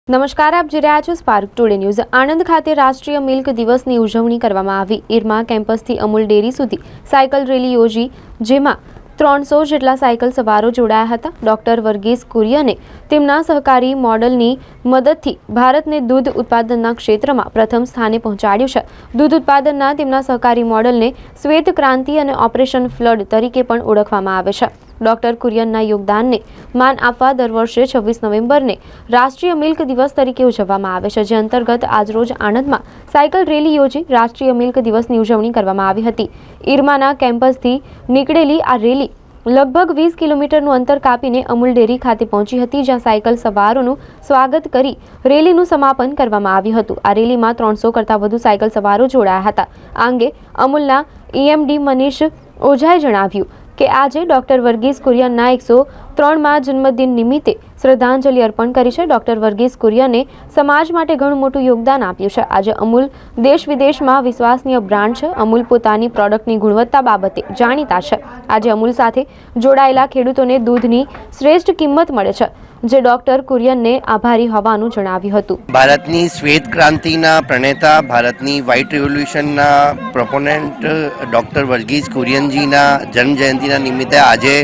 નમસ્કાર, આપ જોઈ રહ્યા છો સ્પાર્ક ટુડે ન્યૂઝ। આણંદ ખાતે રાષ્ટ્રીય મિલ્ક દિવસની ઉજવણી કરવામાં આવી। ઈરમા કેમ્પસથી અમૂલ ડેરી સુધી સાયકલ રેલી યોજી, જેમાં 300 જેટલા સાયકલ સવારો જોડાયા હતા। ડોક્ટર વર્ગીસ કુરિયને તેમના સહકારી મોડલની મદદથી ભારતને દૂધ ઉત્પાદનના ક્ષેત્રમાં પ્રથમ સ્થાને પહોંચાડ્યું છે। દૂધ ઉત્પાદનના તેમના સહકારી મોડલને શ્વેત ક્રાંતિ અને ઓપરેશન ફ્લડ તરીકે પણ ઓળખવામાં આવે છે। ડોક્ટર કુરિયનના યોગદાનને માન આપવા દર વર્ષે 26 નવેમ્બરને રાષ્ટ્રીય મિલ્ક દિવસ તરીકે ઉજવવામાં આવે છે, જે અંતર્ગત આજરોજ આણંદમાં સાયકલ રેલી યોજી રાષ્ટ્રીય મિલ્ક દિવસની ઉજવણી કરવામાં આવી હતી। ઈરમાના કેમ્પસથી નીકળેલી આ રેલી લગભગ 20 કિલોમીટરનું અંતર કાપીને અમૂલ ડેરી ખાતે પહોંચી હતી, જ્યાં સાયકલ સવારોનું સ્વાગત કરી રેલીનું સમાપન કરવામાં આવ્યું હતું। આ રેલીમાં 300 કરતાં વધુ સાયકલ સવારો જોડાયા હતા। આ અંગે અમૂલના EMD મનીષ ઓઝાએ જણાવ્યું કે આજે ડોક્ટર વર્ગીસ કુરિયનના 103મા જન્મદિન નિમિત્તે શ્રદ્ધાંજલિ અર્પણ કરી છે। ડોક્ટર વર્ગીસ કુરિયને સમાજ માટે ઘણું મોટું યોગદાન આપ્યું છે। આજે અમૂલ દેશ વિદેશમાં વિશ્વસનીય બ્રાન્ડ છે। અમૂલ પોતાની પ્રોડક્ટની ગુણવત્તા બાબતે જાણીતા છે। આજે અમૂલ સાથે જોડાયેલા ખેડૂતોને દૂધની શ્રેષ્ઠ કિંમત મળે છે, જે ડોક્ટર કુરિયનને આભારી હોવાનું જણાવ્યું હતું। ભારતની શ્વેત ક્રાંતિના પ્રણેતા, ભારતની વ્હાઇટ રિવોલ્યુશનના પ્રોપોનેન્ટ ડૉક્ટર વર્ગીસ કુરિયનજીના જન્મજયંતિના નિમિત્તે આજે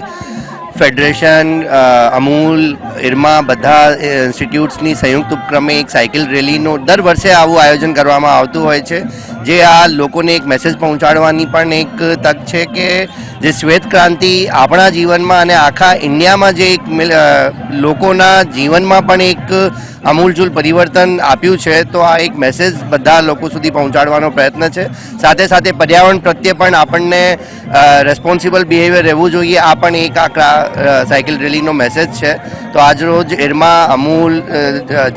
ફેડરેશન, અમૂલ, ઈરમા બધા ઇન્સ્ટિટ્યૂટ્સની સંયુક્ત ઉપક્રમે એક સાયકલ રેલીનું દર વર્ષે આવું આયોજન કરવામાં આવતું હોય છે, જે આ લોકોને એક મેસેજ પહોંચાડવાની પણ એક તક છે કે જે શ્વેત ક્રાંતિ આપણા જીવનમાં અને આખા ઇન્ડિયામાં જે એક લોકોના જીવનમાં પણ એક આમૂલચૂલ પરિવર્તન આપ્યું છે, તો આ એક મેસેજ બધા લોકો સુધી પહોંચાડવાનો પ્રયત્ન છે। સાથે સાથે પર્યાવરણ પ્રત્યે પણ આપણને રેસ્પોન્સિબલ બિહેવિયર રહેવું જોઈએ, આ પણ એક આ સાયકલ રેલીનો મેસેજ છે। તો આજરોજ ઈરમા, અમૂલ,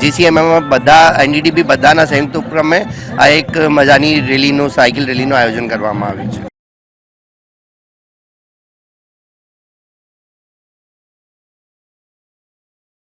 GCMM બધા NDDB બધાના સંયુક્ત ઉપક્રમે આ એક મજાની રેલીનું સાયકલ રેલીનું આયોજન કરવામાં આવ્યું છે।